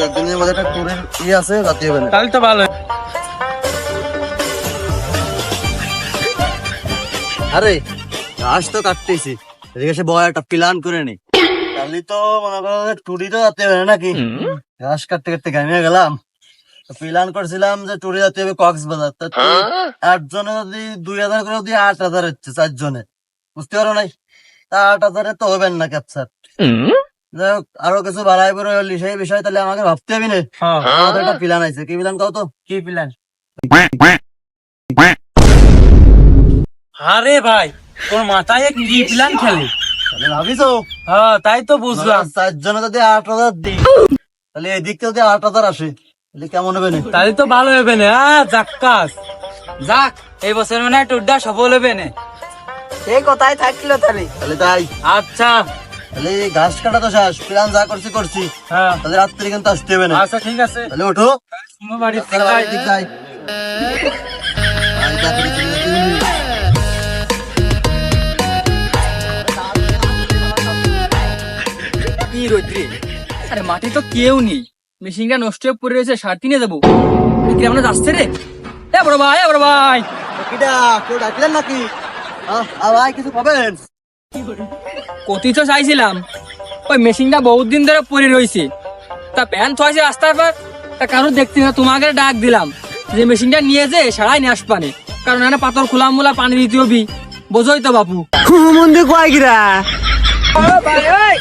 একদিনের মধ্যে একটা ট্যুরের আছে, রাতে হবে না। তাহলে তো ভালো। আরে ঘাস তো কাটতেছি, এদিকে সে বড় একটা প্ল্যান করে নি। তাহলে তো মনে করো ট্যুরি তো যেতে হবে নাকি? ঘাস কাটতে কাটতে ঘামিয়ে গেলাম। প্ল্যান করছিলাম যে ট্যুরে যেতে হবে কক্সবাজার। তা 8 জনে যদি 2000 করে দিয়ে 8000 হচ্ছে 4 জনে, বুঝতে পারো নাই? তা 8000 তো হবে না ক্যাপচার। যাই হোক, আরো কিছু বাড়াই বেরো হলি সেই বিষয়, তাহলে আমাকে ভাবতে হবে না। আমাদের একটা প্ল্যান আছে। কি প্ল্যান কও তো? কি প্ল্যান? আরে ভাই, তোর মাথায় কি প্ল্যান খেলে? তাহলে ভাবিছো? হ্যাঁ, তাই তো বুঝলাম। 4 জনে যদি 8000 দিই, তাহলে এদিক থেকে যদি 8000 আসে, তাহলে কেমন হবে না? তাহলে তো ভালো হবে না। জাক্কাস যাক, এই বছর মানে টুরটা সফল হবে না। এই কথাই থাকলো তাহলে। তাহলে তাই। আচ্ছা। তাহলে ঘাস কাটা তো শেষ, প্ল্যান যা করছি। হ্যাঁ, তাহলে রাত্রে কিন্তু আসতে হবে না। আচ্ছা ঠিক আছে। তাহলে ওঠো, তোমার বাড়ি তাহলে বাড়ির দিক যাই। আমি তাড়াতাড়ি চলে যাচ্ছি। কি রোদ্রে, আরে মাটি তো কেউ নেই, মেশিনটা নষ্ট হয়ে পড়ে রয়েছে, সার কিনে দেবো। আমরা যাচ্ছে রে। এ বড় ভাই, এ বড় ভাই, কিডা, কেউ ডাকলেন নাকি? ভাই কিছু পাবেন? কতি তো চাইছিলাম, ওই মেশিনটা বহুত দিন ধরে পড়ে রয়েছে, তা প্যান থয়েছে রাস্তার পর, তা কারো দেখতে না, তোমাকে ডাক দিলাম যে মেশিনটা নিয়ে যে সারাই নিয়ে আসবানে, কারণ এখানে পাথর খোলা মোলা পানি দিতে হবি, বোঝোই তো বাপু। মন্দির কয় গিরা? ভাই,